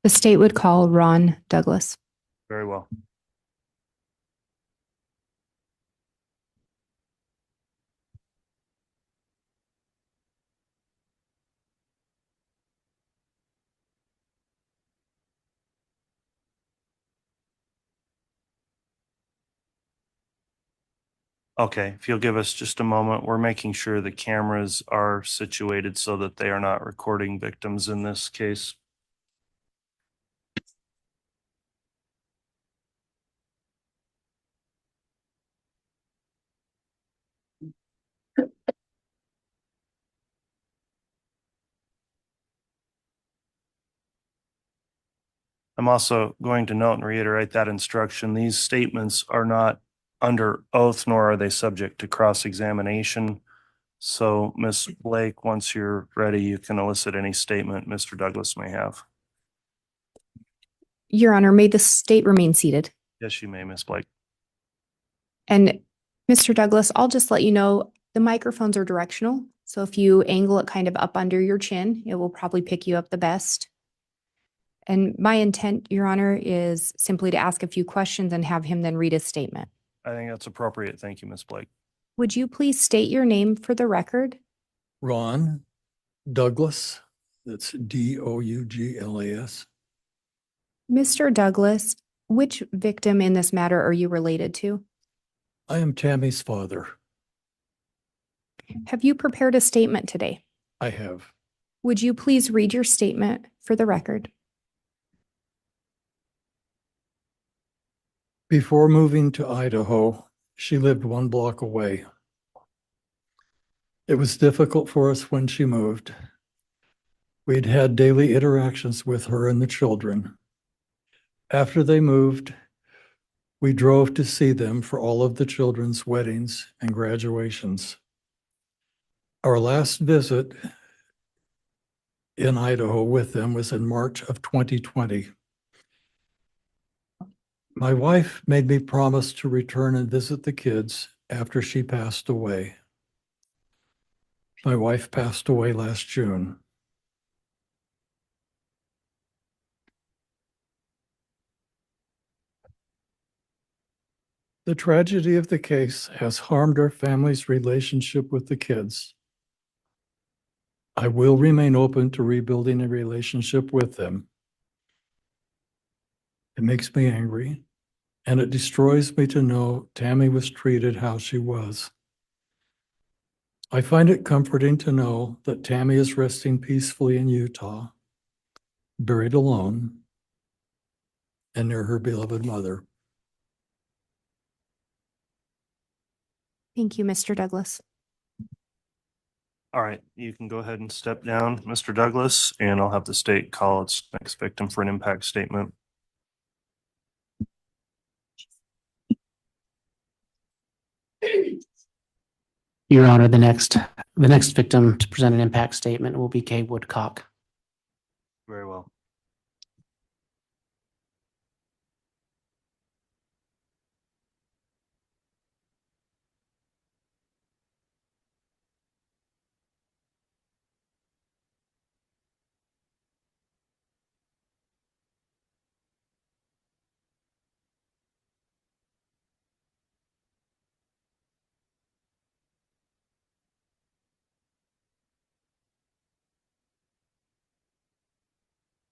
The state would call Ron Douglas. Very well. Okay, if you'll give us just a moment, we're making sure the cameras are situated so that they are not recording victims in this case. I'm also going to note and reiterate that instruction. These statements are not under oath, nor are they subject to cross-examination. So, Ms. Blake, once you're ready, you can elicit any statement Mr. Douglas may have. Your Honor, may the state remain seated. Yes, you may, Ms. Blake. And Mr. Douglas, I'll just let you know the microphones are directional. So if you angle it kind of up under your chin, it will probably pick you up the best. And my intent, Your Honor, is simply to ask a few questions and have him then read his statement. I think that's appropriate. Thank you, Ms. Blake. Would you please state your name for the record? Ron Douglas, that's Douglas. Mr. Douglas, which victim in this matter are you related to? I am Tammy's father. Have you prepared a statement today? I have. Would you please read your statement for the record? Before moving to Idaho, she lived 1 block away. It was difficult for us when she moved. We'd had daily interactions with her and the children. After they moved, we drove to see them for all of the children's weddings and graduations. Our last visit in Idaho with them was in March of 2020. My wife made me promise to return and visit the kids after she passed away. My wife passed away last June. The tragedy of the case has harmed our family's relationship with the kids. I will remain open to rebuilding a relationship with them. It makes me angry, and it destroys me to know Tammy was treated how she was. I find it comforting to know that Tammy is resting peacefully in Utah, buried alone, and near her beloved mother. Thank you, Mr. Douglas. All right, you can go ahead and step down, Mr. Douglas, and I'll have the state call its next victim for an impact statement. Your Honor, the next victim to present an impact statement will be Kay Woodcock. Very well.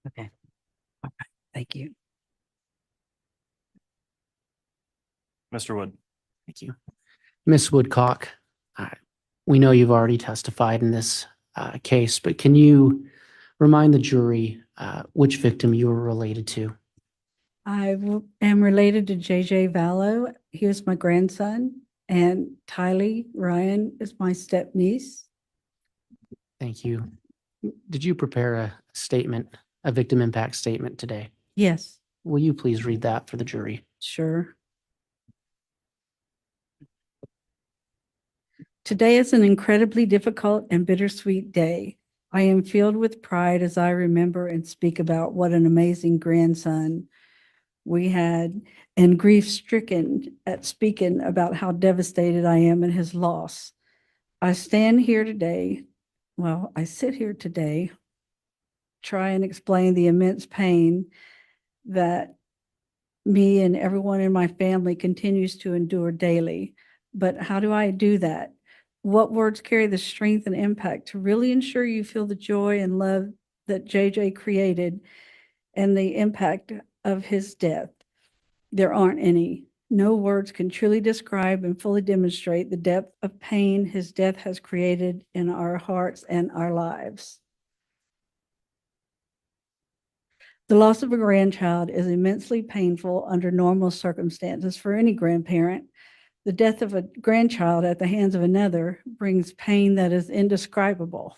Okay. All right. Thank you. Mr. Wood. Thank you. Ms. Woodcock, we know you've already testified in this case, but can you remind the jury which victim you were related to? Am related to JJ Vallow. He was my grandson, and Tylee Ryan is my step niece. Thank you. Did you prepare a statement, a victim impact statement today? Yes, Will you please read that for the jury? sure. Today is an incredibly difficult and bittersweet day. I am filled with pride as I remember and speak about what an amazing grandson we had, and grief-stricken at speaking about how devastated I am at his loss. I sit here today try and explain the immense pain that me and everyone in my family continues to endure daily. But how do I do that? What words carry the strength and impact to really ensure you feel the joy and love that JJ created and the impact of his death? There aren't any. No words can truly describe and fully demonstrate the depth of pain his death has created in our hearts and our lives. The loss of a grandchild is immensely painful under normal circumstances for any grandparent. The death of a grandchild at the hands of another brings pain that is indescribable.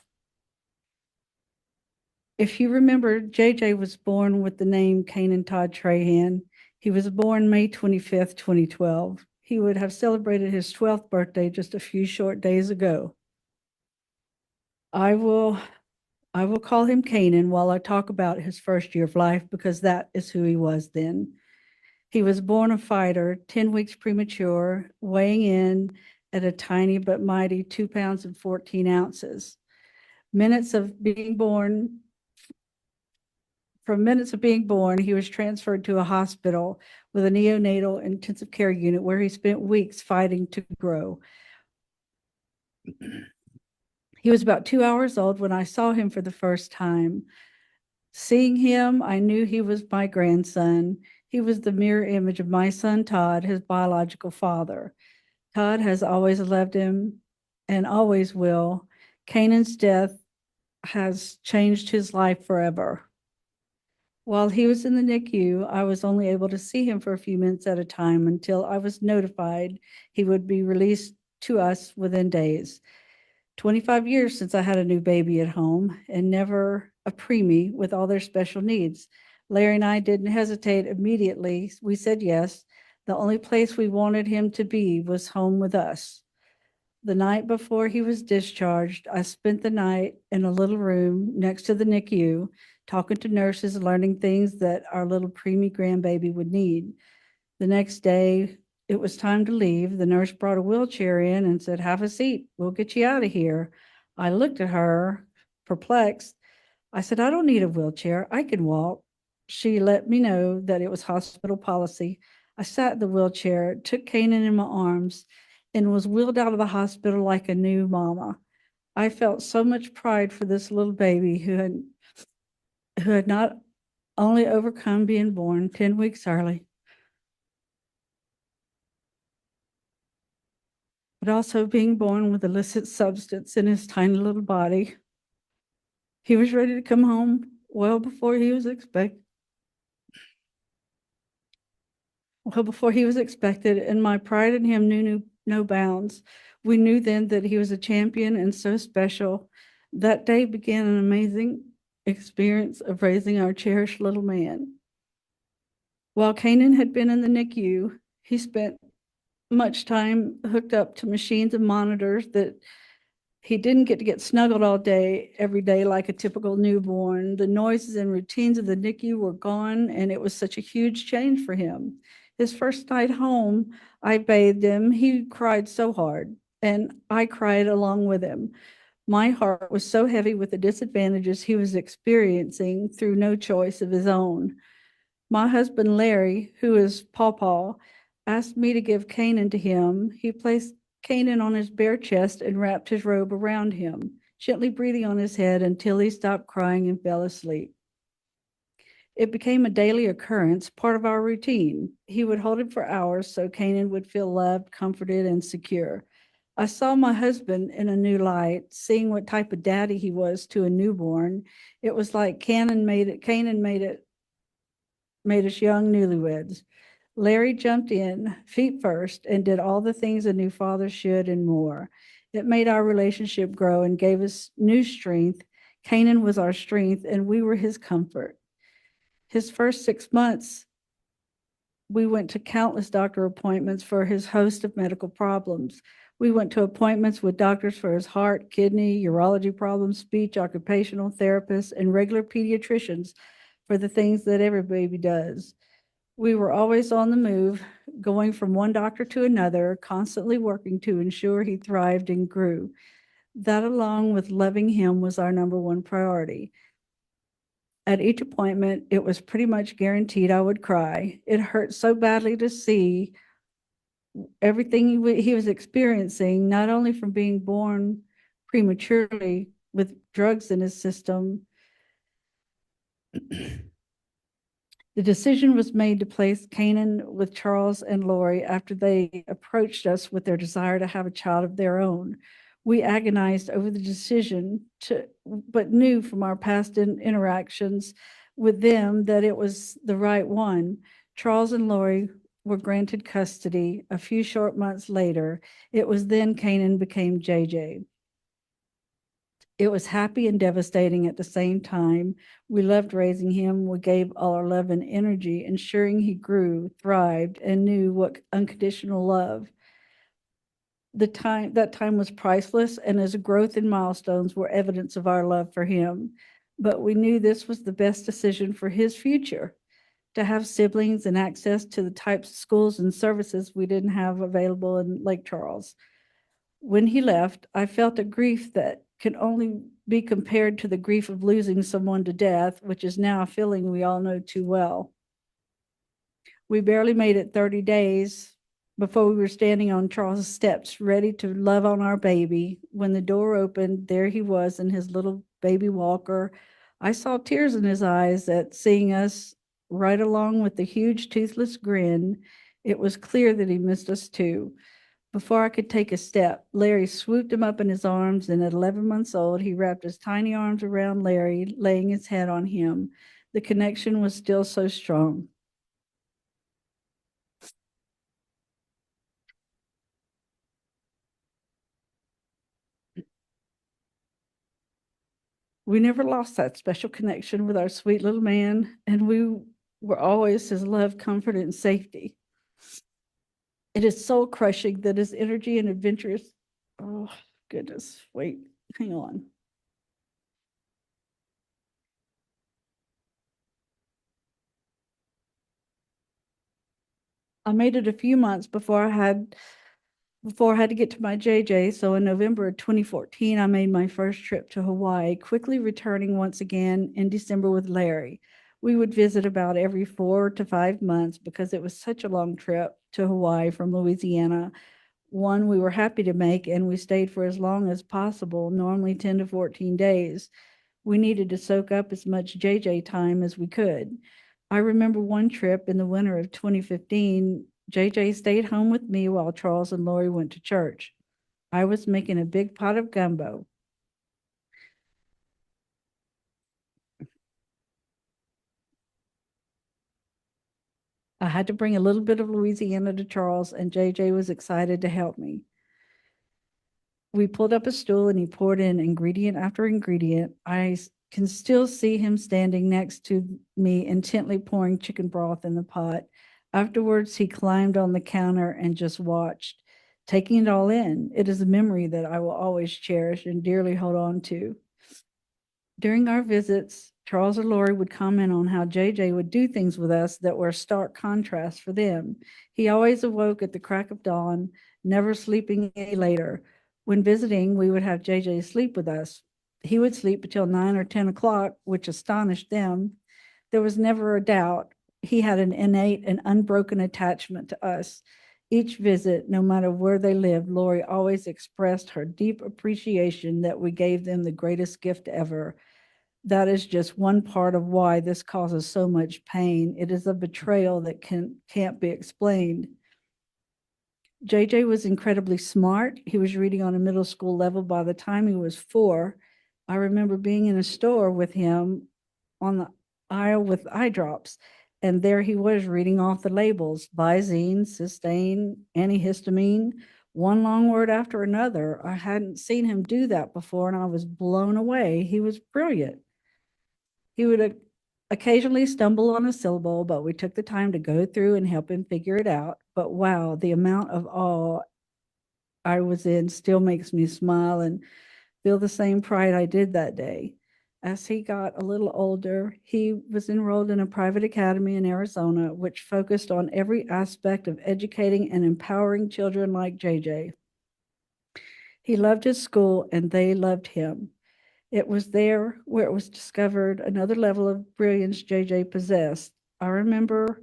If you remember, JJ was born with the name Kanan Todd Trahan. He was born May 25th, 2012. He would have celebrated his 12th birthday just a few short days ago. I will call him Kanan while I talk about his first year of life, because that is who he was then. He was born a fighter, 10 weeks premature, weighing in at a tiny but mighty 2 pounds and 14 ounces. From minutes of being born, he was transferred to a hospital with a neonatal intensive care unit where he spent weeks fighting to grow. He was about 2 hours old when I saw him for the first time. Seeing him, I knew he was my grandson. He was the mirror image of my son, Todd, his biological father. Todd has always loved him and always will. Kanan's death has changed his life forever. While he was in the NICU, I was only able to see him for a few minutes at a time until I was notified he would be released to us within days. 25 years since I had a new baby at home, and never a preemie with all their special needs. Larry and I didn't hesitate immediately. We said yes. The only place we wanted him to be was home with us. The night before he was discharged, I spent the night in a little room next to the NICU, talking to nurses, learning things that our little preemie grandbaby would need. The next day, it was time to leave. The nurse brought a wheelchair in and said, "Have a seat. We'll get you out of here." I looked at her, perplexed. I said, "I don't need a wheelchair. I can walk." She let me know that it was hospital policy. I sat in the wheelchair, took Kanan in my arms, and was wheeled out of the hospital like a new mama. I felt so much pride for this little baby who had not only overcome being born 10 weeks early, but also being born with illicit substance in his tiny little body. He was ready to come home well before he was expected. And my pride in him knew no bounds. We knew then that he was a champion and so special. That day began an amazing experience of raising our cherished little man. While Kanan had been in the NICU, he spent much time hooked up to machines and monitors that he didn't get to get snuggled all day, every day, like a typical newborn. The noises and routines of the NICU were gone, and it was such a huge change for him. His first night home, I bathed him. He cried so hard, and I cried along with him. My heart was so heavy with the disadvantages he was experiencing through no choice of his own. My husband, Larry, who is Pawpaw, asked me to give Kanan to him. He placed Kanan on his bare chest and wrapped his robe around him, gently breathing on his head until he stopped crying and fell asleep. It became a daily occurrence, part of our routine. He would hold him for hours so Kanan would feel loved, comforted, and secure. I saw my husband in a new light, seeing what type of daddy he was to a newborn. It was like Kanan made us young newlyweds. Larry jumped in, feet first, and did all the things a new father should and more. It made our relationship grow and gave us new strength. Kanan was our strength, and we were his comfort. His first 6 months, we went to countless doctor appointments for his host of medical problems. We went to appointments with doctors for his heart, kidney, urology problems, speech, occupational therapists, and regular pediatricians for the things that every baby does. We were always on the move, going from one doctor to another, constantly working to ensure he thrived and grew. That, along with loving him, was our number one priority. At each appointment, it was pretty much guaranteed I would cry. It hurt so badly to see everything he was experiencing, not only from being born prematurely with drugs in his system. The decision was made to place Canaan with Charles and Lori after they approached us with their desire to have a child of their own. We agonized over the decision but knew from our past interactions with them that it was the right one. Charles and Lori were granted custody a few short months later. It was then Canaan became JJ. It was happy and devastating at the same time. We loved raising him. We gave all our love and energy, ensuring he grew, thrived, and knew what unconditional love. That time was priceless, and his growth and milestones were evidence of our love for him. But we knew this was the best decision for his future, to have siblings and access to the types of schools and services we didn't have available in Lake Charles. When he left, I felt a grief that can only be compared to the grief of losing someone to death, which is now a feeling we all know too well. We barely made it 30 days before we were standing on Charles' steps, ready to love on our baby. When the door opened, there he was in his little baby walker. I saw tears in his eyes at seeing us, right along with the huge toothless grin. It was clear that he missed us too. Before I could take a step, Larry swooped him up in his arms, and at 11 months old, he wrapped his tiny arms around Larry, laying his head on him. The connection was still so strong. We never lost that special connection with our sweet little man, and we were always his love, comfort, and safety. It is soul crushing that his energy and adventurous, oh goodness, wait, hang on. I made it a few months before I had to get to my JJ. So in November of 2014, I made my first trip to Hawaii, quickly returning once again in December with Larry. We would visit about every 4 to 5 months because it was such a long trip to Hawaii from Louisiana. One we were happy to make, and we stayed for as long as possible, normally 10 to 14 days. We needed to soak up as much JJ time as we could. I remember one trip in the winter of 2015, JJ stayed home with me while Charles and Lori went to church. I was making a big pot of gumbo. I had to bring a little bit of Louisiana to Charles, and JJ was excited to help me. We pulled up a stool and he poured in ingredient after ingredient. I can still see him standing next to me, intently pouring chicken broth in the pot. Afterwards, he climbed on the counter and just watched, taking it all in. It is a memory that I will always cherish and dearly hold on to. During our visits, Charles or Lori would comment on how JJ would do things with us that were a stark contrast for them. He always awoke at the crack of dawn, never sleeping any later. When visiting, we would have JJ sleep with us. He would sleep until 9 or 10 o'clock, which astonished them. There was never a doubt. He had an innate and unbroken attachment to us. Each visit, no matter where they lived, Lori always expressed her deep appreciation that we gave them the greatest gift ever. That is just one part of why this causes so much pain. It is a betrayal that can't be explained. JJ was incredibly smart. He was reading on a middle school level by the time he was 4. I remember being in a store with him on the aisle with eye drops, and there he was reading off the labels: Visine, Cysteine, antihistamine, one long word after another. I hadn't seen him do that before, and I was blown away. He was brilliant. He would occasionally stumble on a syllable, but we took the time to go through and help him figure it out. But wow, the amount of awe I was in still makes me smile and feel the same pride I did that day. As he got a little older, he was enrolled in a private academy in Arizona, which focused on every aspect of educating and empowering children like JJ. He loved his school and they loved him. It was there where it was discovered another level of brilliance JJ possessed. I remember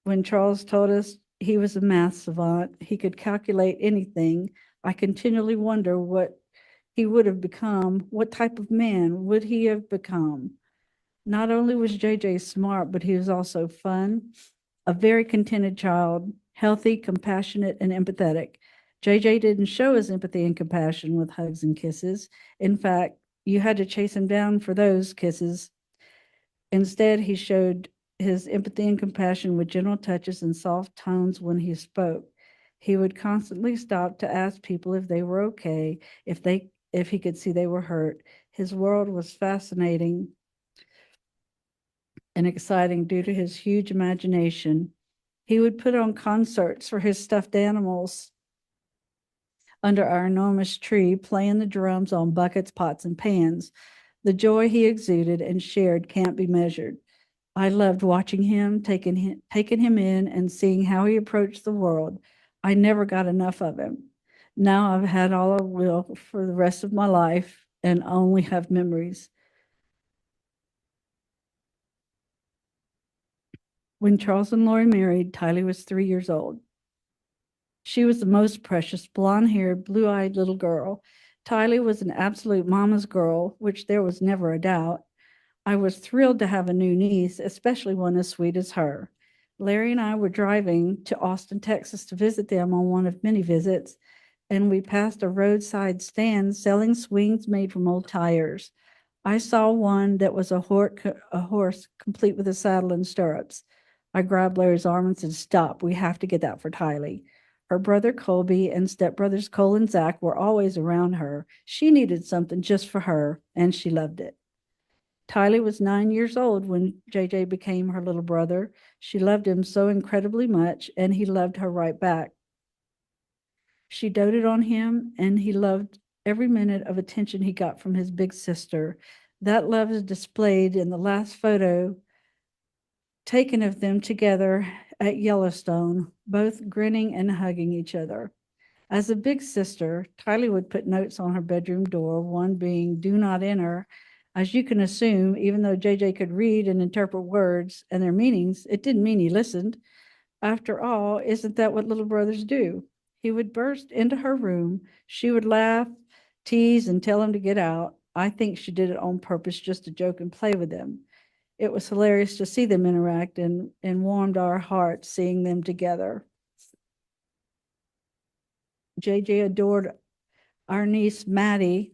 when Charles told us he was a math savant, he could calculate anything. I continually wonder what he would have become, what type of man would he have become? Not only was JJ smart, but he was also fun, a very contented child, healthy, compassionate, and empathetic. JJ didn't show his empathy and compassion with hugs and kisses. In fact, you had to chase him down for those kisses. Instead, he showed his empathy and compassion with gentle touches and soft tones when he spoke. He would constantly stop to ask people if they were okay, if he could see they were hurt. His world was fascinating and exciting due to his huge imagination. He would put on concerts for his stuffed animals under our enormous tree, playing the drums on buckets, pots, and pans. The joy he exuded and shared can't be measured. I loved watching him, taking him in and seeing how he approached the world. I never got enough of him. Now I've had all I will for the rest of my life and only have memories. When Charles and Lori married, Tylee was 3 years old. She was the most precious, blonde-haired, blue-eyed little girl. Tylee was an absolute mama's girl, which there was never a doubt. I was thrilled to have a new niece, especially one as sweet as her. Larry and I were driving to Austin, Texas to visit them on one of many visits, and we passed a roadside stand selling swings made from old tires. I saw one that was a horse complete with a saddle and stirrups. I grabbed Larry's arm and said, "Stop, we have to get that for Tylee." Her brother Colby and stepbrothers Cole and Zach were always around her. She needed something just for her, and she loved it. Tylee was 9 years old when JJ became her little brother. She loved him so incredibly much, and he loved her right back. She doted on him, and he loved every minute of attention he got from his big sister. That love is displayed in the last photo taken of them together at Yellowstone, both grinning and hugging each other. As a big sister, Tylee would put notes on her bedroom door, one being "Do not enter." As you can assume, even though JJ could read and interpret words and their meanings, it didn't mean he listened. After all, isn't that what little brothers do? He would burst into her room. She would laugh, tease, and tell him to get out. I think she did it on purpose just to joke and play with him. It was hilarious to see them interact and warmed our hearts seeing them together. JJ adored our niece, Maddie.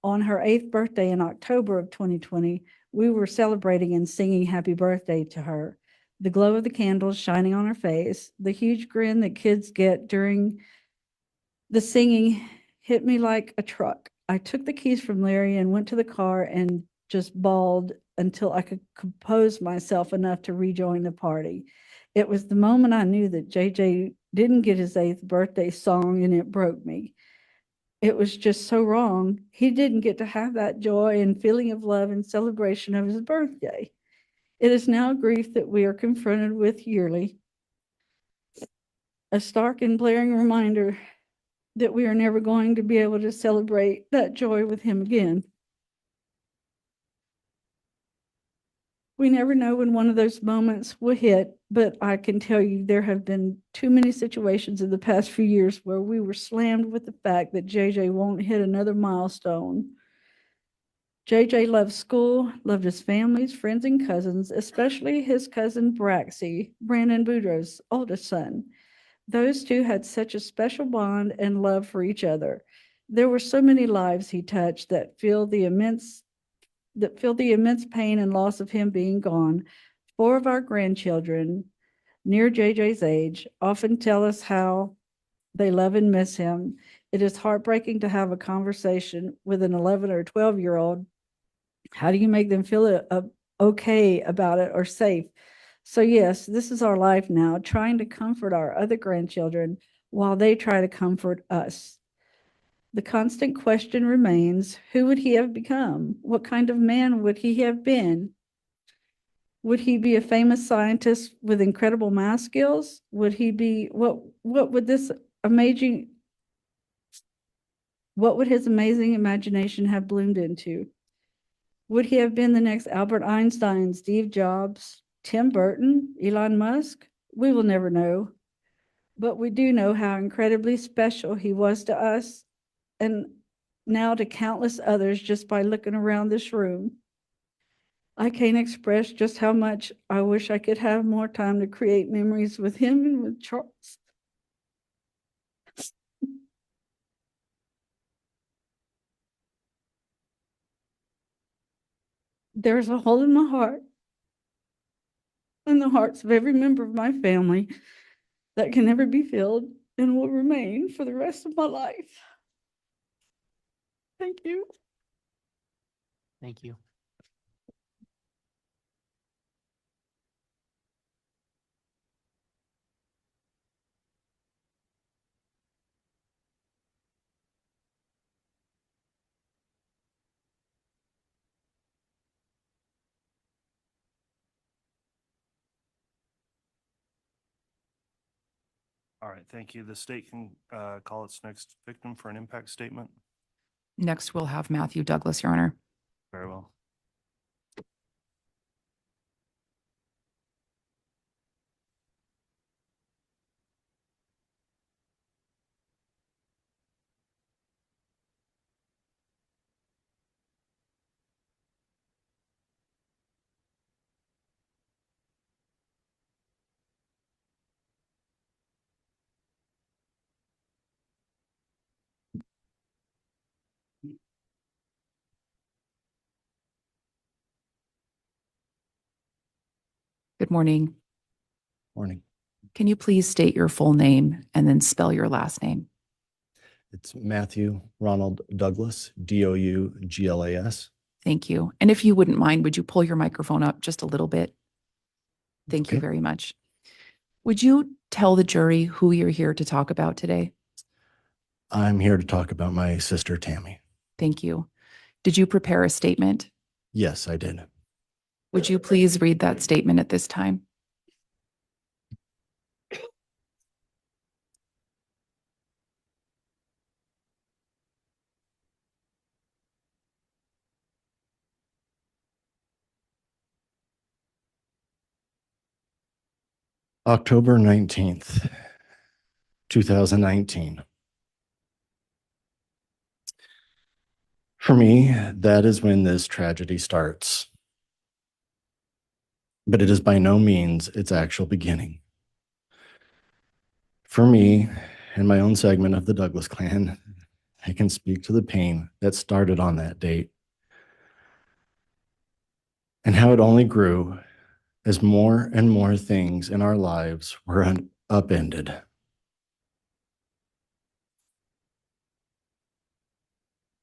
On her 8th birthday in October of 2020, we were celebrating and singing happy birthday to her. The glow of the candles shining on her face, the huge grin that kids get during the singing hit me like a truck. I took the keys from Larry and went to the car and just bawled until I could compose myself enough to rejoin the party. It was the moment I knew that JJ didn't get his 8th birthday song, and it broke me. It was just so wrong. He didn't get to have that joy and feeling of love and celebration of his birthday. It is now grief that we are confronted with yearly, a stark and blaring reminder that we are never going to be able to celebrate that joy with him again. We never know when one of those moments will hit, but I can tell you there have been too many situations in the past few years where we were slammed with the fact that JJ won't hit another milestone. JJ loved school, loved his families, friends, and cousins, especially his cousin Braxy, Brandon Boudreaux's oldest son. Those two had such a special bond and love for each other. There were so many lives he touched that feel the immense pain and loss of him being gone. 4 of our grandchildren, near JJ's age, often tell us how they love and miss him. It is heartbreaking to have a conversation with an 11 or 12-year-old. How do you make them feel okay about it or safe? So yes, this is our life now, trying to comfort our other grandchildren while they try to comfort us. The constant question remains, who would he have become? What kind of man would he have been? Would he be a famous scientist with incredible math skills? Would he be, what would this amazing What would his amazing imagination have bloomed into? Would he have been the next Albert Einstein, Steve Jobs, Tim Burton, Elon Musk? We will never know. But we do know how incredibly special he was to us and now to countless others just by looking around this room. I can't express just how much I wish I could have more time to create memories with him and with Charles. There's a hole in my heart and the hearts of every member of my family that can never be filled and will remain for the rest of my life. Thank you. Thank you. All right, thank you. The state can call its next victim for an impact statement. Next, we'll have Matthew Douglas, Your Honor. Very well. Good morning. Morning. Can you please state your full name and then spell your last name? It's Matthew Ronald Douglas, Douglas. Thank you. And if you wouldn't mind, would you pull your microphone up just a little bit? Thank you Okay. very much. Would you tell the jury who you're here to talk about today? I'm here to talk about my sister, Tammy. Thank you. Did you prepare a statement? Yes, I did. Would you please read that statement at this time? October 19th, 2019. For me, that is when this tragedy starts. But it is by no means its actual beginning. For me, and my own segment of the Douglas clan, I can speak to the pain that started on that date and how it only grew as more and more things in our lives were upended.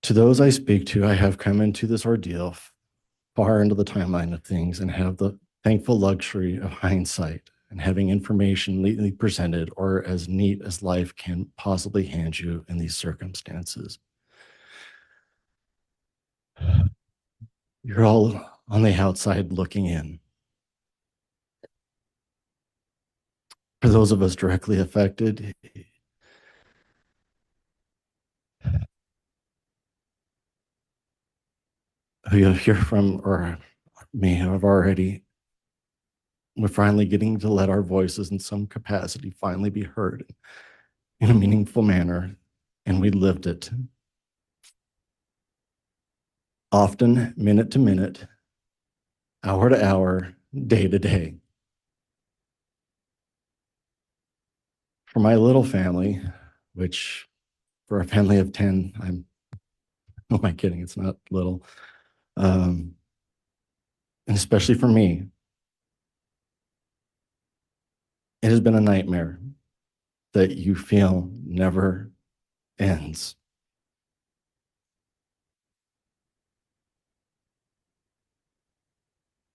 To those I speak to, I have come into this ordeal far into the timeline of things and have the thankful luxury of hindsight and having information neatly presented or as neat as life can possibly hand you in these circumstances. You're all on the outside looking in. For those of us directly affected, who you'll hear from or may have already, we're finally getting to let our voices in some capacity finally be heard in a meaningful manner, and we lived it. Often, minute to minute, hour to hour, day to day. For my little family, which for a family of 10, who am I kidding? It's not little. And especially for me, it has been a nightmare that you feel never ends.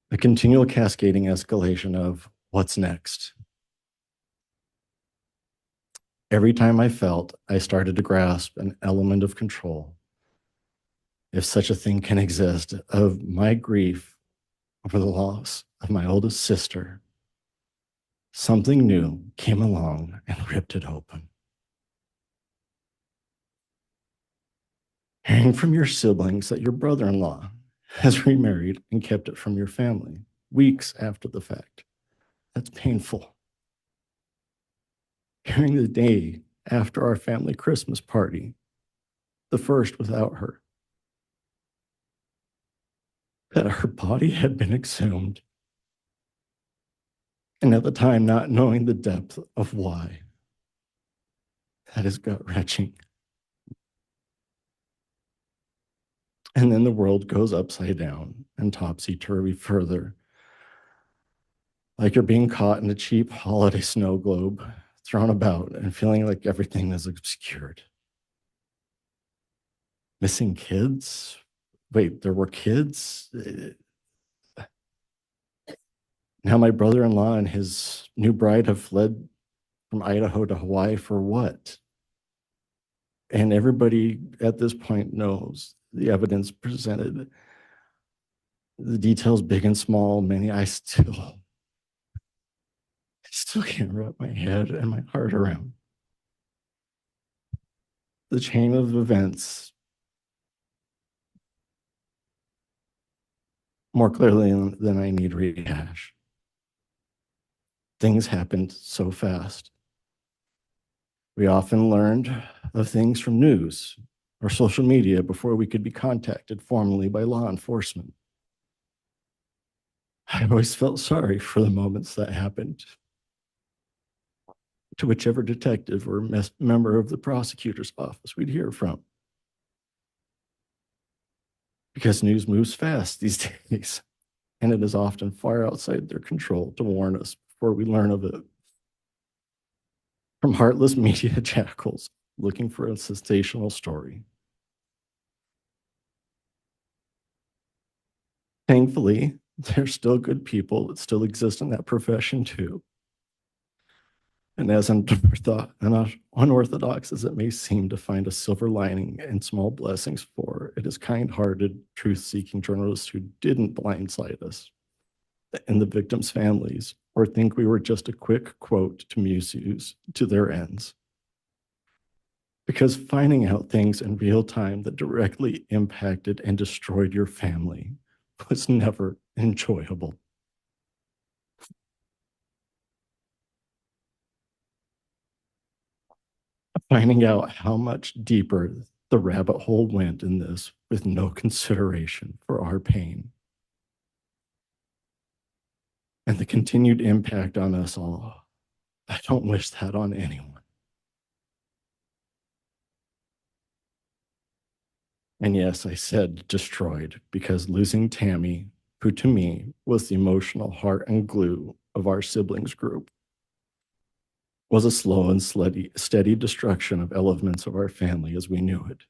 A continual cascading escalation of what's next. Every time I felt I started to grasp an element of control, if such a thing can exist, of my grief over the loss of my oldest sister, something new came along and ripped it open. Hearing from your siblings that your brother-in-law has remarried and kept it from your family weeks after the fact. That's painful. Hearing the day after our family Christmas party, the first without her, that her body had been exhumed, and at the time not knowing the depth of why. That is gut-wrenching. And then the world goes upside down and topsy-turvy further, like you're being caught in a cheap holiday snow globe, thrown about and feeling like everything is obscured. Missing kids? Wait, there were kids? Now my brother-in-law and his new bride have fled from Idaho to Hawaii for what? And everybody at this point knows the evidence presented, the details big and small, many I still can't wrap my head and my heart around. The chain of events more clearly than I need rehash. Things happened so fast. We often learned of things from news or social media before we could be contacted formally by law enforcement. I always felt sorry for the moments that happened to whichever detective or member of the prosecutor's office we'd hear from. Because news moves fast these days, and it is often far outside their control to warn us before we learn of it. From heartless media jackals looking for a sensational story. Thankfully, there's still good people that still exist in that profession too. And as unorthodox as it may seem to find a silver lining and small blessings for, it is kind-hearted, truth-seeking journalists who didn't blindside us and the victims' families or think we were just a quick quote to misuse to their ends. Because finding out things in real time that directly impacted and destroyed your family was never enjoyable. Finding out how much deeper the rabbit hole went in this with no consideration for our pain. And the continued impact on us all. I don't wish that on anyone. And yes, I said destroyed because losing Tammy, who to me was the emotional heart and glue of our siblings group, was a slow and steady destruction of elements of our family as we knew it.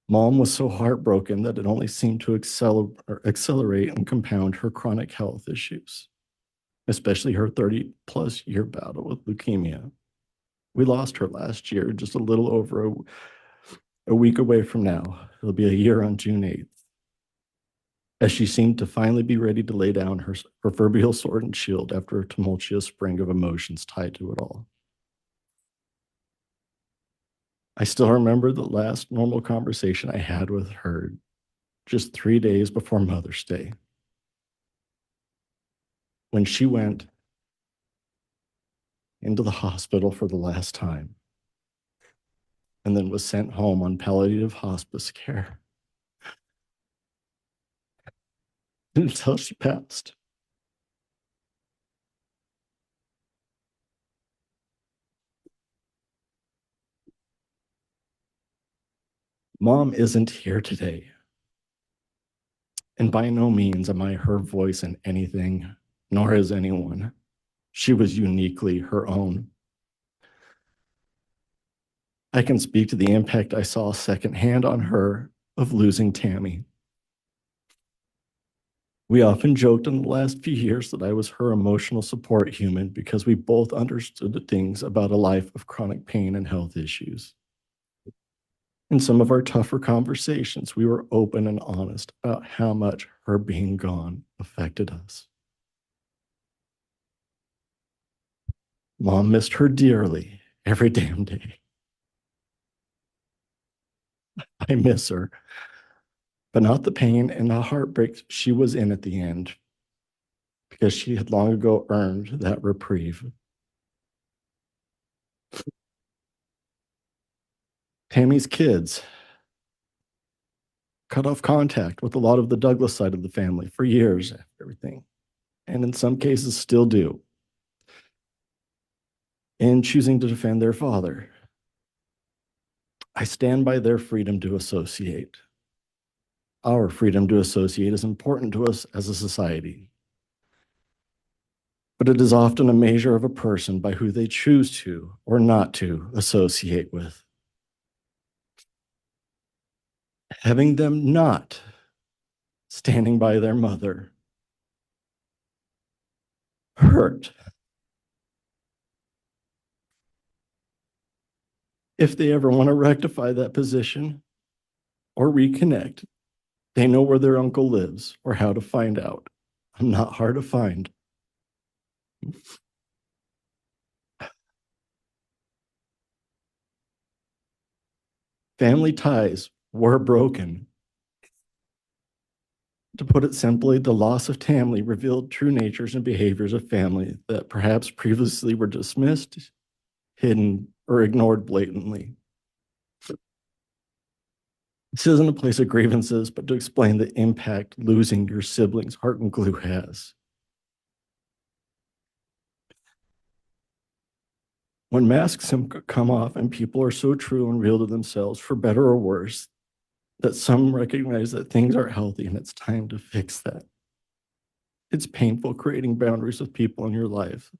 Mom was so heartbroken that it only seemed to accelerate and compound her chronic health issues, especially her 30-plus year battle with leukemia. We lost her last year, just a little over a week away from now. It'll be a year on June 8th. As she seemed to finally be ready to lay down her proverbial sword and shield after a tumultuous spring of emotions tied to it all. I still remember the last normal conversation I had with her just 3 days before Mother's Day, when she went into the hospital for the last time and then was sent home on palliative hospice care until she passed. Mom isn't here today. And by no means am I her voice in anything, nor is anyone. She was uniquely her own. I can speak to the impact I saw secondhand on her of losing Tammy. We often joked in the last few years that I was her emotional support human because we both understood the things about a life of chronic pain and health issues. In some of our tougher conversations, we were open and honest about how much her being gone affected us. Mom missed her dearly every damn day. I miss her, but not the pain and the heartbreak she was in at the end, because she had long ago earned that reprieve. Tammy's kids cut off contact with a lot of the Douglas side of the family for years after everything, and in some cases still do, in choosing to defend their father. I stand by their freedom to associate. Our freedom to associate is important to us as a society, but it is often a measure of a person by who they choose to or not to associate with. Having them not standing by their mother hurt. If they ever want to rectify that position or reconnect, they know where their uncle lives or how to find out. I'm not hard to find. Family ties were broken. To put it simply, the loss of Tammy revealed true natures and behaviors of family that perhaps previously were dismissed, hidden, or ignored blatantly. This isn't a place of grievances, but to explain the impact losing your sibling's heart and glue has. When masks come off and people are so true and real to themselves, for better or worse, that some recognize that things aren't healthy and it's time to fix that. It's painful creating boundaries with people in your life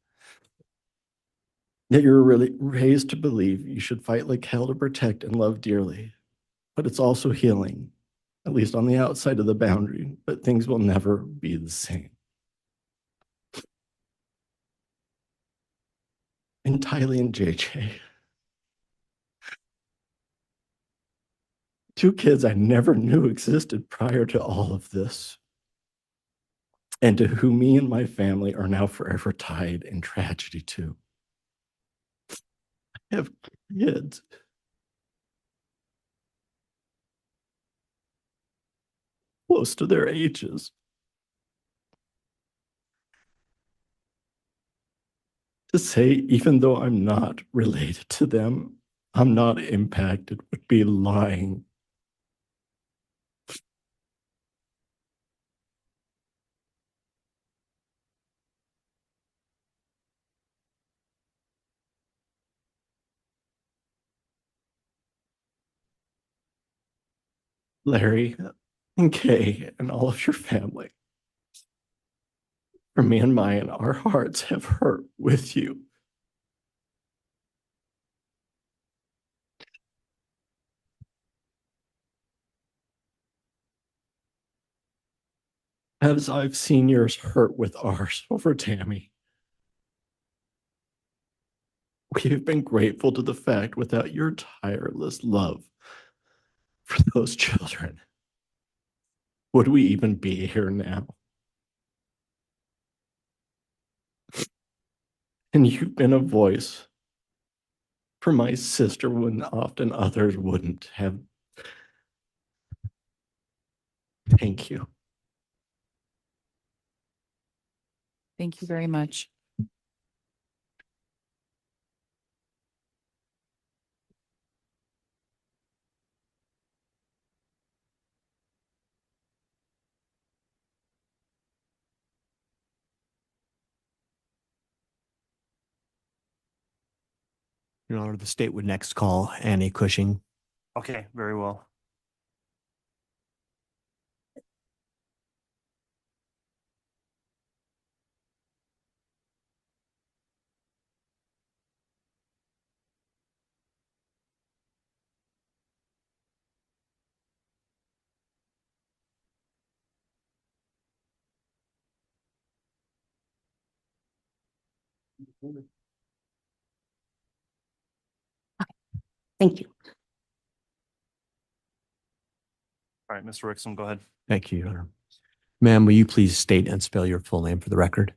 that you're really raised to believe you should fight like hell to protect and love dearly. But it's also healing, at least on the outside of the boundary, but things will never be the same. And Tylee and JJ, two kids I never knew existed prior to all of this, and to whom me and my family are now forever tied in tragedy too. I have kids close to their ages. To say, even though I'm not related to them, I'm not impacted would be lying. Larry and Kay and all of your family. For me and mine, our hearts have hurt with you. As I've seen yours hurt with ours over Tammy. We have been grateful to the fact without your tireless love for those children, would we even be here now? And you've been a voice for my sister when often others wouldn't have. Thank you. Thank you very much. Your Honor, the state would next call Annie Cushing. Okay, very well. Thank you. All right, Mr. Rickson, go ahead. Thank you, Your Honor. Ma'am, will you please state and spell your full name for the record?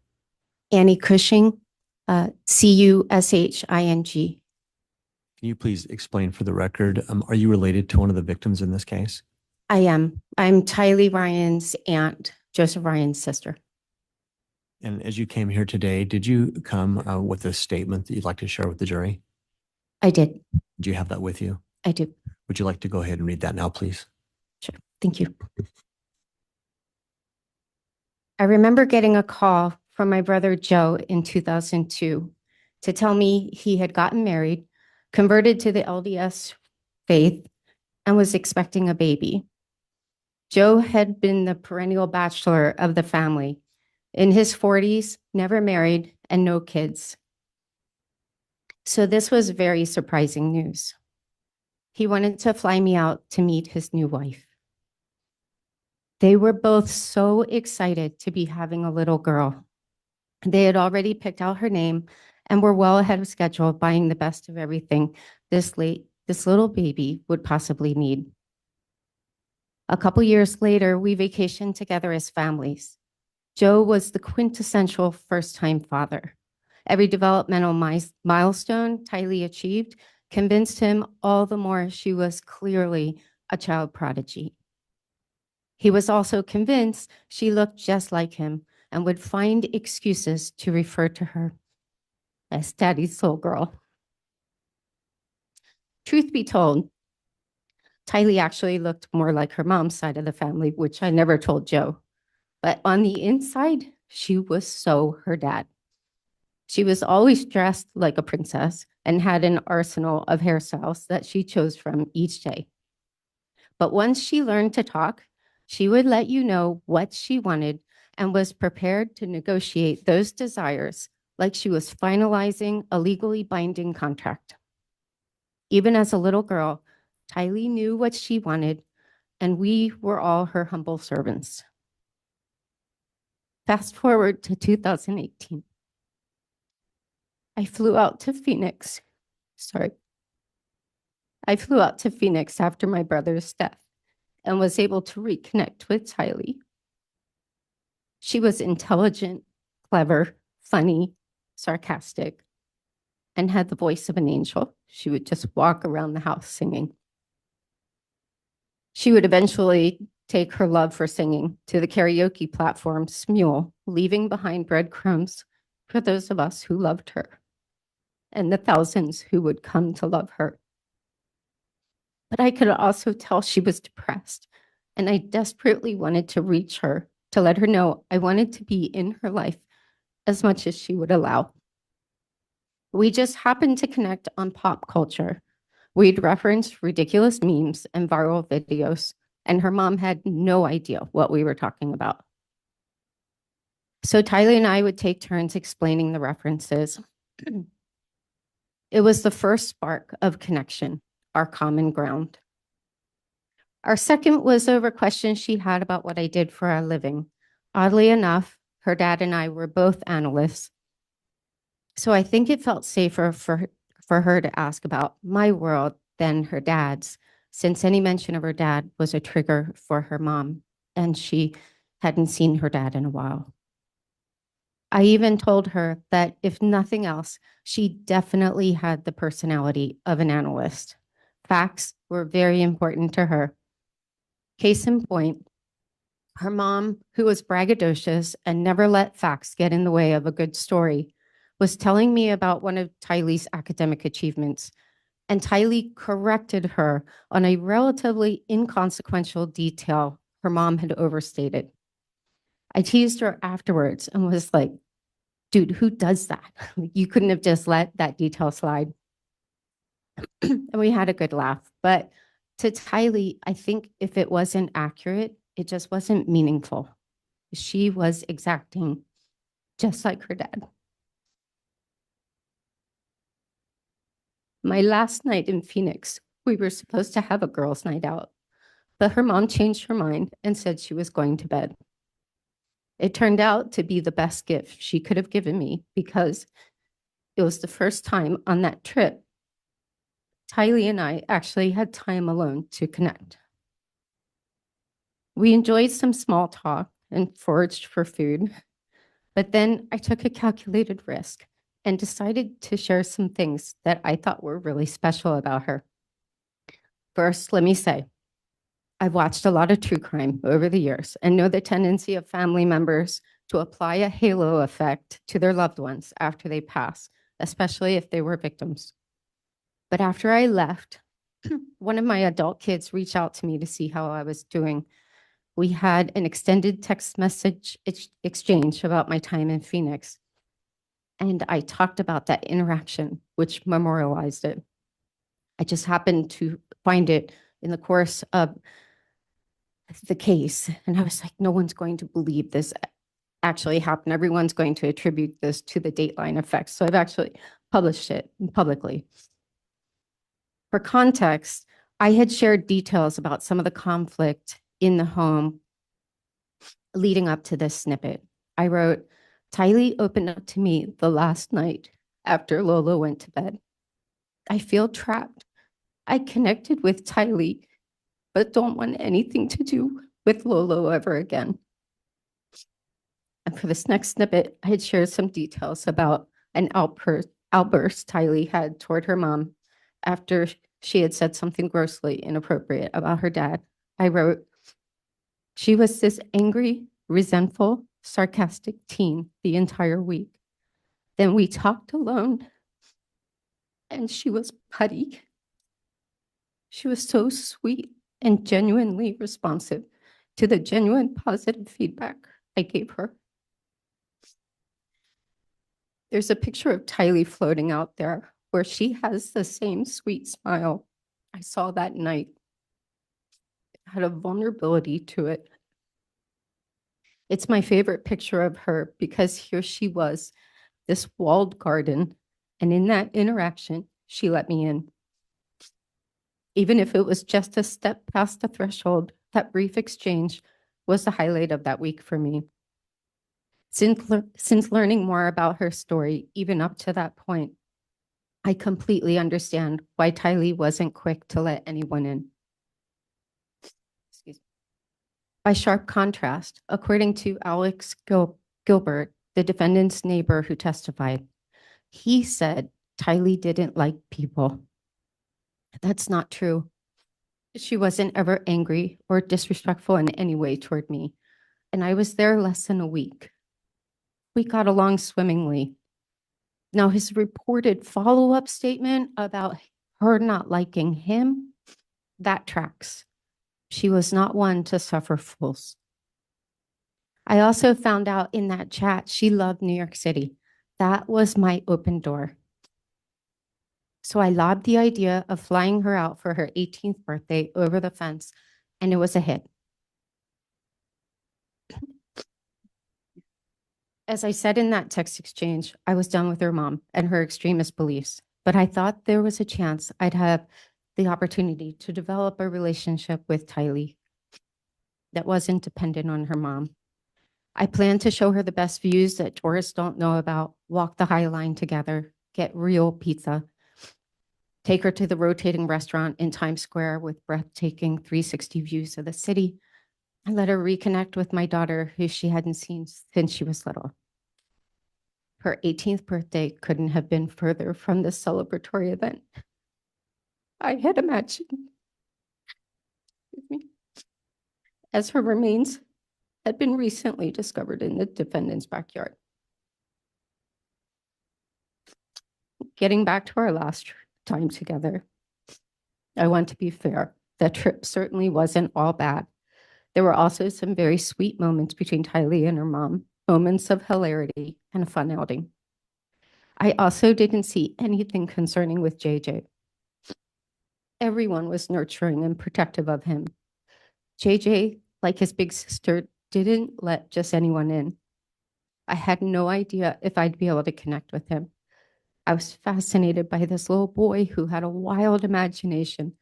Annie Cushing, Cushing. Can you please explain for the record, are you related to one of the victims in this case? I am. I'm Tylee Ryan's aunt, Joseph Ryan's sister. And as you came here today, did you come with a statement that you'd like to share with the jury? I did. Do you have that with you? I do. Would you like to go ahead and read that now, please? Sure. Thank you. I remember getting a call from my brother Joe in 2002 to tell me he had gotten married, converted to the LDS faith, and was expecting a baby. Joe had been the perennial bachelor of the family, in his 40s, never married, and no kids. So this was very surprising news. He wanted to fly me out to meet his new wife. They were both so excited to be having a little girl. They had already picked out her name and were well ahead of schedule, buying the best of everything this little baby would possibly need. A couple years later, we vacationed together as families. Joe was the quintessential first-time father. Every developmental milestone Tylee achieved convinced him all the more she was clearly a child prodigy. He was also convinced she looked just like him and would find excuses to refer to her as Daddy's little girl. Truth be told, Tylee actually looked more like her mom's side of the family, which I never told Joe. But on the inside, she was so her dad. She was always dressed like a princess and had an arsenal of hairstyles that she chose from each day. But once she learned to talk, she would let you know what she wanted and was prepared to negotiate those desires like she was finalizing a legally binding contract. Even as a little girl, Tylee knew what she wanted, and we were all her humble servants. Fast forward to 2018. I flew out to Phoenix after my brother's death and was able to reconnect with Tylee. She was intelligent, clever, funny, sarcastic, and had the voice of an angel. She would just walk around the house singing. She would eventually take her love for singing to the karaoke platform Smule, leaving behind breadcrumbs for those of us who loved her and the thousands who would come to love her. But I could also tell she was depressed, and I desperately wanted to reach her to let her know I wanted to be in her life as much as she would allow. We just happened to connect on pop culture. We'd referenced ridiculous memes and viral videos, and her mom had no idea what we were talking about. So Tylee and I would take turns explaining the references. It was the first spark of connection, our common ground. Our second was over questions she had about what I did for a living. Oddly enough, her dad and I were both analysts, so I think it felt safer for her to ask about my world than her dad's, since any mention of her dad was a trigger for her mom, and she hadn't seen her dad in a while. I even told her that if nothing else, she definitely had the personality of an analyst. Facts were very important to her. Case in point, her mom, who was braggadocious and never let facts get in the way of a good story, was telling me about one of Tylee's academic achievements, and Tylee corrected her on a relatively inconsequential detail her mom had overstated. I teased her afterwards and was like, dude, who does that? You couldn't have just let that detail slide. And we had a good laugh. But to Tylee, I think if it wasn't accurate, it just wasn't meaningful. She was exacting, just like her dad. My last night in Phoenix, we were supposed to have a girls' night out, but her mom changed her mind and said she was going to bed. It turned out to be the best gift she could have given me because it was the first time on that trip Tylee and I actually had time alone to connect. We enjoyed some small talk and foraged for food, but then I took a calculated risk and decided to share some things that I thought were really special about her. First, let me say, I've watched a lot of true crime over the years and know the tendency of family members to apply a halo effect to their loved ones after they pass, especially if they were victims. But after I left, one of my adult kids reached out to me to see how I was doing. We had an extended text message exchange about my time in Phoenix. And I talked about that interaction, which memorialized it. I just happened to find it in the course of the case. And I was like, no one's going to believe this actually happened. Everyone's going to attribute this to the Dateline effect. So I've actually published it publicly. For context, I had shared details about some of the conflict in the home leading up to this snippet. I wrote, Tylee opened up to me the last night after Lola went to bed. I feel trapped. I connected with Tylee, but don't want anything to do with Lolo ever again. And for this next snippet, I had shared some details about an outburst Tylee had toward her mom after she had said something grossly inappropriate about her dad. I wrote, she was this angry, resentful, sarcastic teen the entire week. Then we talked alone, and she was putty. She was so sweet and genuinely responsive to the genuine positive feedback I gave her. There's a picture of Tylee floating out there where she has the same sweet smile I saw that night. It had a vulnerability to it. It's my favorite picture of her because here she was, this walled garden, and in that interaction, she let me in. Even if it was just a step past the threshold, that brief exchange was the highlight of that week for me. Since learning more about her story, even up to that point, I completely understand why Tylee wasn't quick to let anyone in. Excuse me. By sharp contrast, according to Alex Gilbert, the defendant's neighbor who testified, he said Tylee didn't like people. That's not true. She wasn't ever angry or disrespectful in any way toward me, and I was there less than a week. We got along swimmingly. Now, his reported follow-up statement about her not liking him, that tracks. She was not one to suffer fools. I also found out in that chat she loved New York City. That was my open door. So I lobbed the idea of flying her out for her 18th birthday over the fence, and it was a hit. As I said in that text exchange, I was done with her mom and her extremist beliefs, but I thought there was a chance I'd have the opportunity to develop a relationship with Tylee that wasn't dependent on her mom. I planned to show her the best views that tourists don't know about, walk the High Line together, get real pizza, take her to the rotating restaurant in Times Square with breathtaking 360 views of the city, and let her reconnect with my daughter, who she hadn't seen since she was little. Her 18th birthday couldn't have been further from this celebratory event I had imagined. Excuse me. As her remains had been recently discovered in the defendant's backyard. Getting back to our last time together, I want to be fair. That trip certainly wasn't all bad. There were also some very sweet moments between Tylee and her mom, moments of hilarity and a fun outing. I also didn't see anything concerning with JJ. Everyone was nurturing and protective of him. JJ, like his big sister, didn't let just anyone in. I had no idea if I'd be able to connect with him. I was fascinated by this little boy who had a wild imagination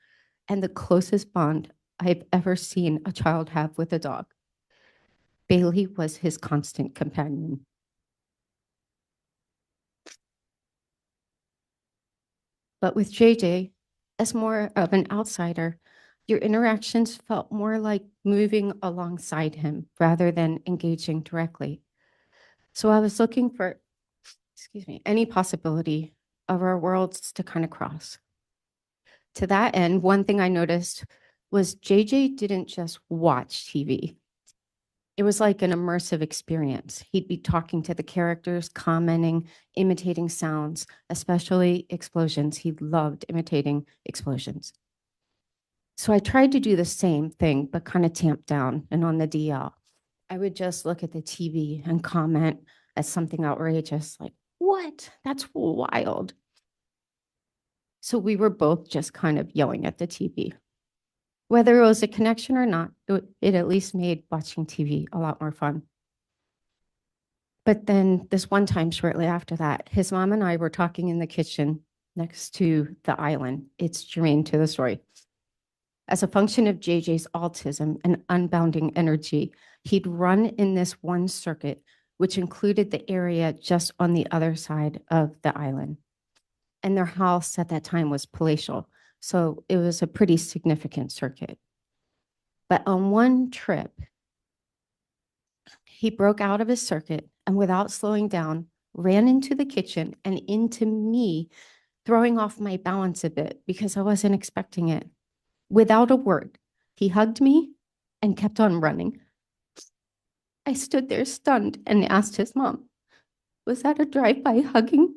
and the closest bond I've ever seen a child have with a dog. Bailey was his constant companion. But with JJ, as more of an outsider, your interactions felt more like moving alongside him rather than engaging directly. So I was looking for any possibility of our worlds to kind of cross. To that end, one thing I noticed was JJ didn't just watch TV. It was like an immersive experience. He'd be talking to the characters, commenting, imitating sounds, especially explosions. He loved imitating explosions. So I tried to do the same thing, but kind of tamped down and on the DL. I would just look at the TV and comment as something outrageous, like, what? That's wild. So we were both just kind of yelling at the TV. Whether it was a connection or not, it at least made watching TV a lot more fun. But then this one time shortly after that, his mom and I were talking in the kitchen next to the island. It's germane to the story. As a function of JJ's autism and unbounding energy, he'd run in this one circuit, which included the area just on the other side of the island. And their house at that time was palatial, so it was a pretty significant circuit. But on one trip, he broke out of his circuit and without slowing down, ran into the kitchen and into me, throwing off my balance a bit because I wasn't expecting it. Without a word, he hugged me and kept on running. I stood there stunned and asked his mom, was that a drive-by hugging?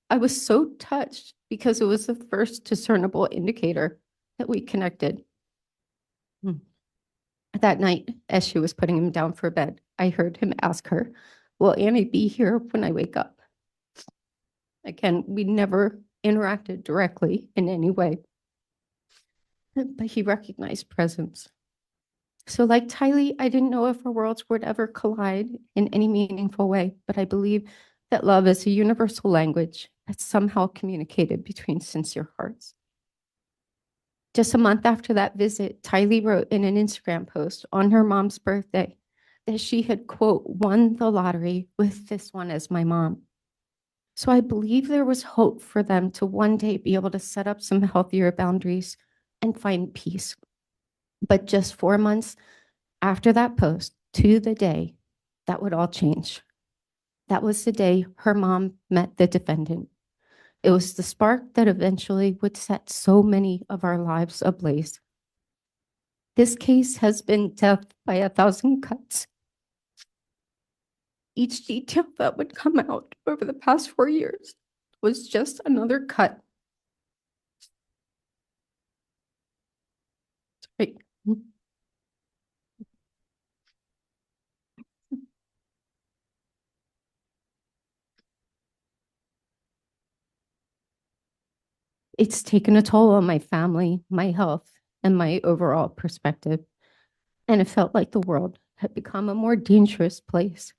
I was so touched because it was the first discernible indicator that we connected. That night, as she was putting him down for bed, I heard him ask her, will Annie be here when I wake up? Again, we never interacted directly in any way, but he recognized presence. So like Tylee, I didn't know if our worlds would ever collide in any meaningful way, but I believe that love is a universal language that's somehow communicated between sincere hearts. Just a month after that visit, Tylee wrote in an Instagram post on her mom's birthday that she had, quote, won the lottery with this one as my mom. So I believe there was hope for them to one day be able to set up some healthier boundaries and find peace. But just 4 months after that post, to the day, that would all change. That was the day her mom met the defendant. It was the spark that eventually would set so many of our lives ablaze. This case has been death by 1,000 cuts. Each detail that would come out over the past 4 years was just another cut. Sorry. It's taken a toll on my family, my health, and my overall perspective. And it felt like the world had become a more dangerous place.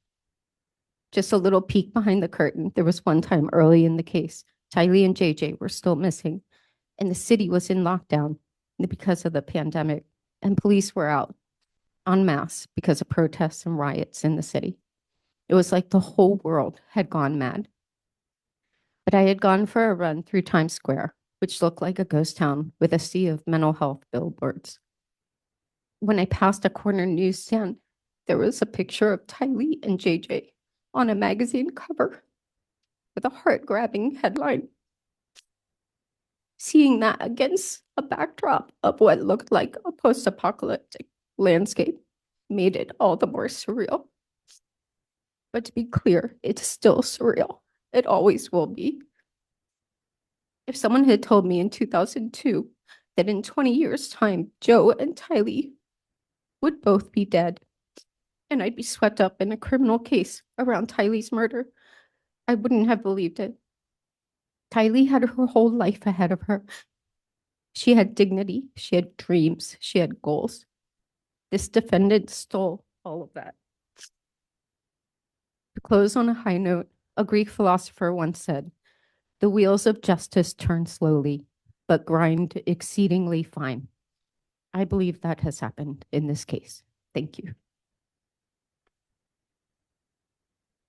Just a little peek behind the curtain. There was one time early in the case, Tylee and JJ were still missing, and the city was in lockdown because of the pandemic, and police were out en masse because of protests and riots in the city. It was like the whole world had gone mad. But I had gone for a run through Times Square, which looked like a ghost town with a sea of mental health billboards. When I passed a corner newsstand, there was a picture of Tylee and JJ on a magazine cover with a heart-grabbing headline. Seeing that against a backdrop of what looked like a post-apocalyptic landscape made it all the more surreal. But to be clear, it's still surreal. It always will be. If someone had told me in 2002 that in 20 years' time, Joe and Tylee would both be dead, and I'd be swept up in a criminal case around Tylee's murder, I wouldn't have believed it. Tylee had her whole life ahead of her. She had dignity, she had dreams, she had goals. This defendant stole all of that. To close on a high note, a Greek philosopher once said, "The wheels of justice turn slowly, but grind exceedingly fine." I believe that has happened in this case. Thank you.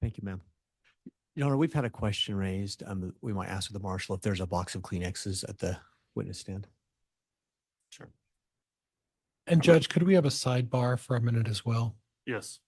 Thank you, ma'am. Your Honor, we've had a question raised. We might ask the marshal if there's a box of Kleenexes at the witness stand. Sure. And Judge, could we have a sidebar for a minute as well? Yes.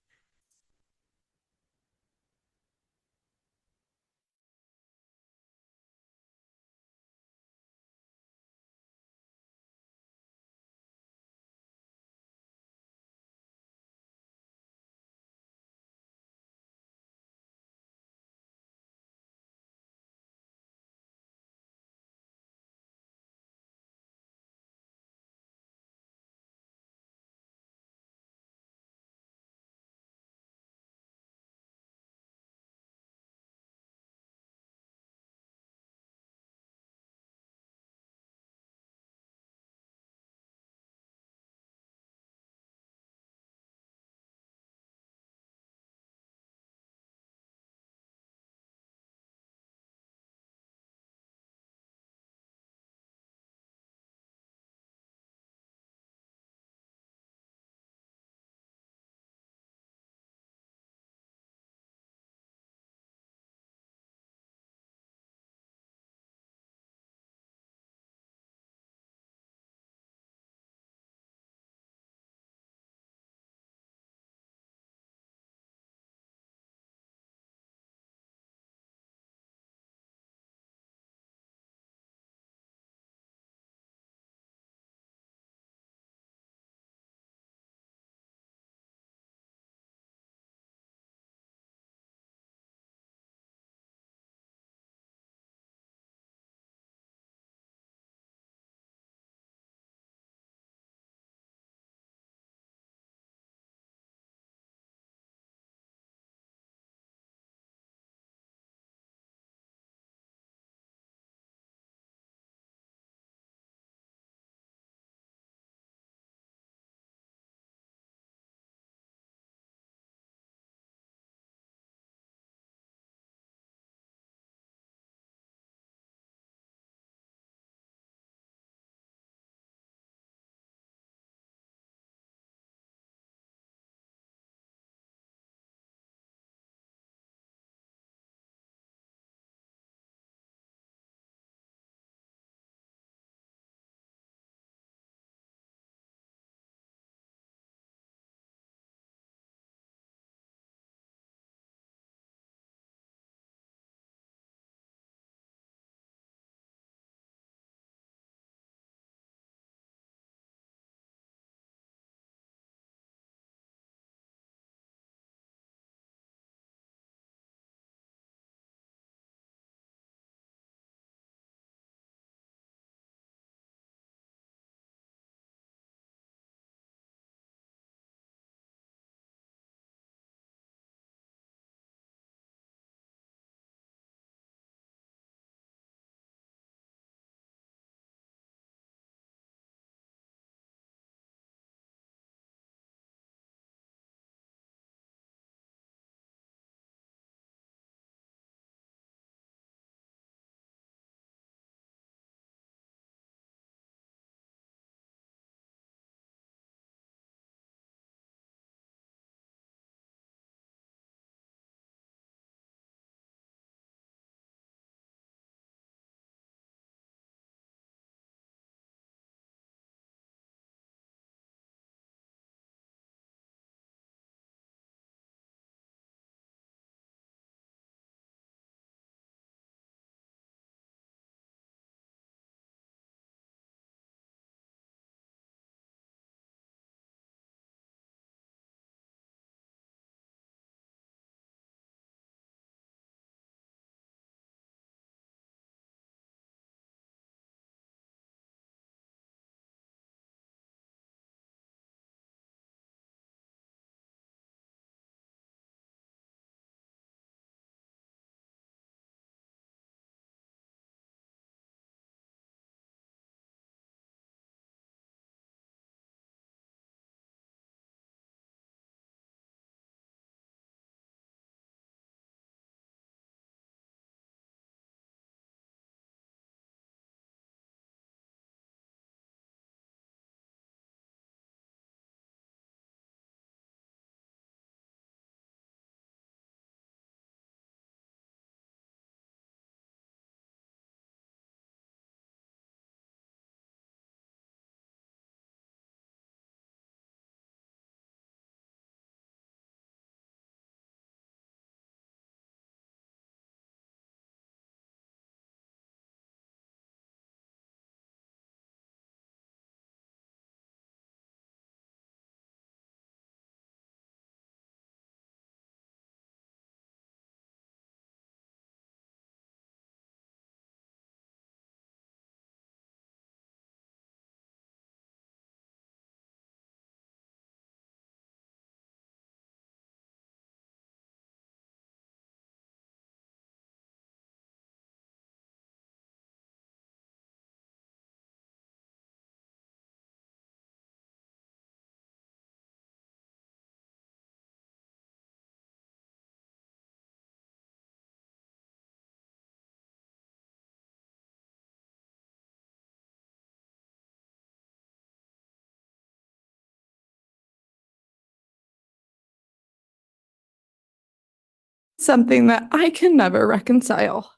something that I can never reconcile.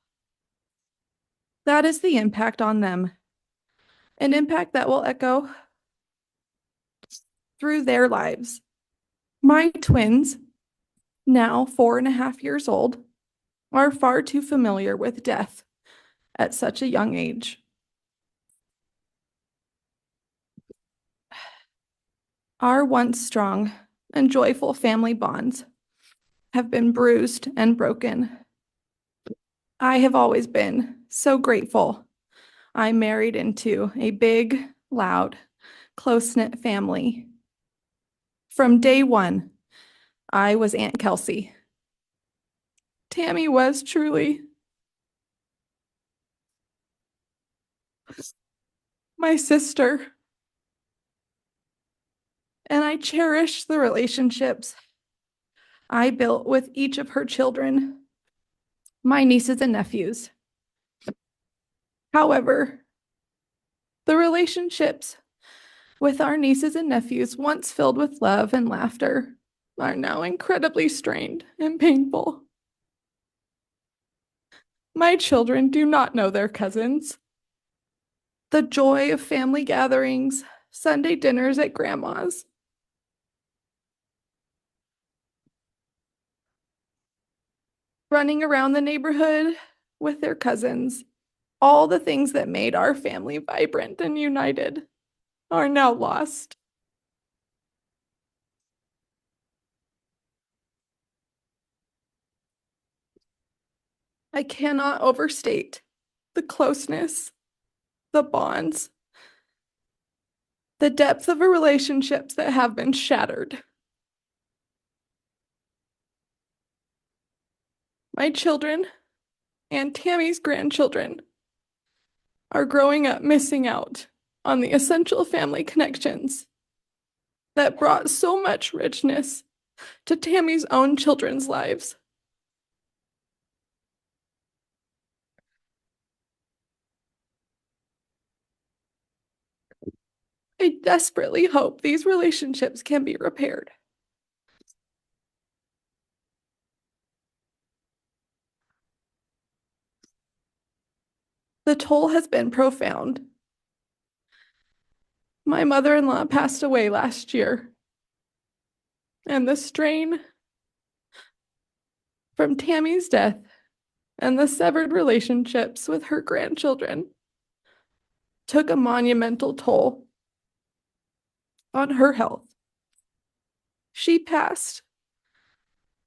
That is the impact on them, an impact that will echo through their lives. My twins, now 4.5 years old, are far too familiar with death at such a young age. Our once strong and joyful family bonds have been bruised and broken. I have always been so grateful I married into a big, loud, close-knit family. From day one, I was Aunt Kelsey. Tammy was truly my sister, and I cherish the relationships I built with each of her children, my nieces and nephews. However, the relationships with our nieces and nephews, once filled with love and laughter, are now incredibly strained and painful. My children do not know their cousins. The joy of family gatherings, Sunday dinners at grandma's, running around the neighborhood with their cousins, all the things that made our family vibrant and united are now lost. I cannot overstate the closeness, the bonds, the depth of the relationships that have been shattered. My children and Tammy's grandchildren are growing up missing out on the essential family connections that brought so much richness to Tammy's own children's lives. I desperately hope these relationships can be repaired. The toll has been profound. My mother-in-law passed away last year, and the strain from Tammy's death and the severed relationships with her grandchildren took a monumental toll on her health. She passed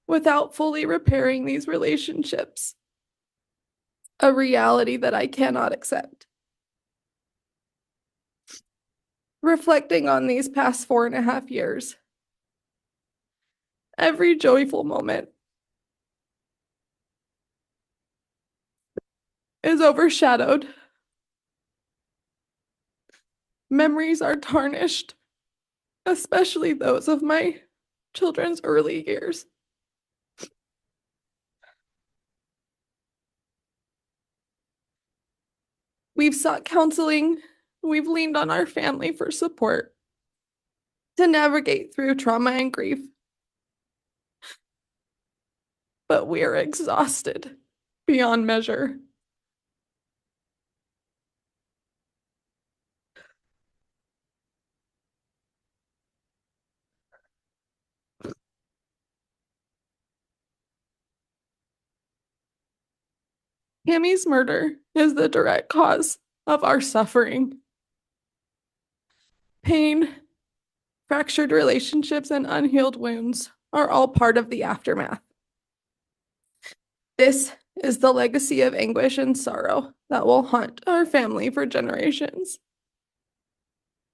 without fully repairing these relationships, a reality that I cannot accept. Reflecting on these past 4.5 years, every joyful moment is overshadowed. Memories are tarnished, especially those of my children's early years. We've sought counseling. We've leaned on our family for support to navigate through trauma and grief. But we are exhausted beyond measure. Tammy's murder is the direct cause of our suffering. Pain, fractured relationships, and unhealed wounds are all part of the aftermath. This is the legacy of anguish and sorrow that will haunt our family for generations.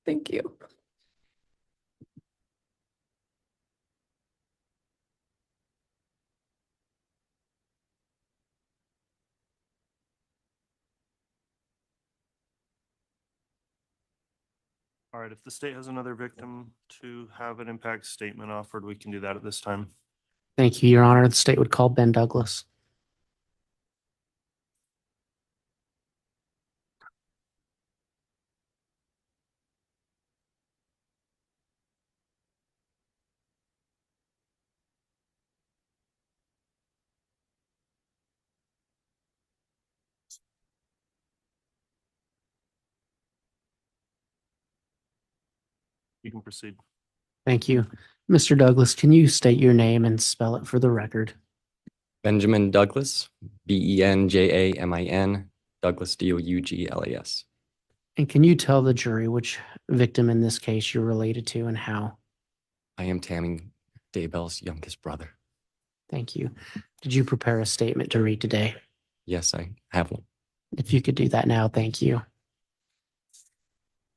Thank you. All right, if the state has another victim to have an impact statement offered, we can do that at this time. Thank you, Your Honor. The state would call Ben Douglas. You can proceed. Thank you. Mr. Douglas, can you state your name and spell it for the record? Benjamin Douglas, Benjamin, Douglas, Douglas. And can you tell the jury which victim in this case you're related to and how? I am Tammy Daybell's youngest brother. Thank you. Did you prepare a statement to read today? Yes, I have one. If you could do that now, thank you.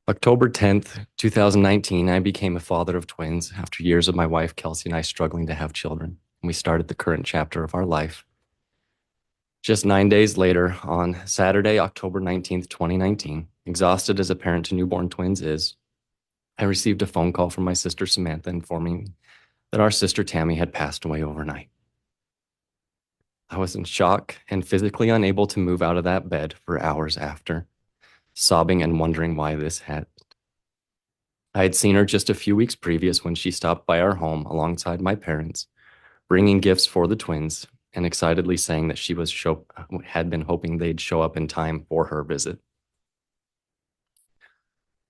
October 10th, 2019, I became a father of twins after years of my wife, Kelsey, and I struggling to have children. And we started the current chapter of our life. Just 9 days later, on Saturday, October 19th, 2019, exhausted as a parent to newborn twins is, I received a phone call from my sister Samantha informing that our sister Tammy had passed away overnight. I was in shock and physically unable to move out of that bed for hours after, sobbing and wondering why this happened. I had seen her just a few weeks previous when she stopped by our home alongside my parents, bringing gifts for the twins and excitedly saying that she had been hoping they'd show up in time for her visit.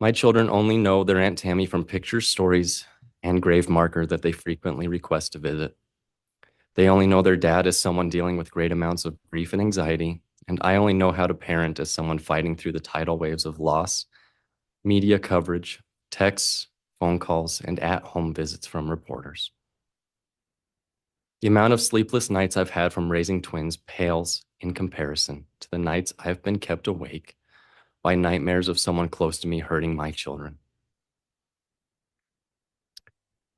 My children only know their Aunt Tammy from pictures, stories, and grave marker that they frequently request to visit. They only know their dad as someone dealing with great amounts of grief and anxiety, and I only know how to parent as someone fighting through the tidal waves of loss, media coverage, texts, phone calls, and at-home visits from reporters. The amount of sleepless nights I've had from raising twins pales in comparison to the nights I've been kept awake by nightmares of someone close to me hurting my children.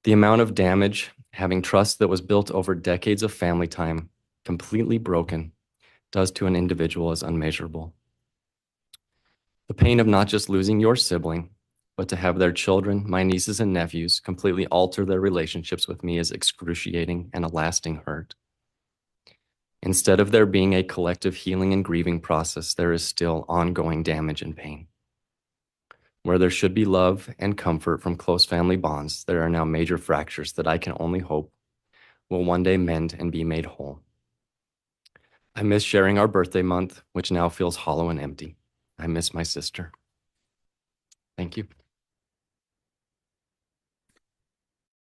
The amount of damage, having trust that was built over decades of family time, completely broken, does to an individual is unmeasurable. The pain of not just losing your sibling, but to have their children, my nieces and nephews, completely alter their relationships with me is excruciating and a lasting hurt. Instead of there being a collective healing and grieving process, there is still ongoing damage and pain. Where there should be love and comfort from close family bonds, there are now major fractures that I can only hope will one day mend and be made whole. I miss sharing our birthday month, which now feels hollow and empty. I miss my sister. Thank you.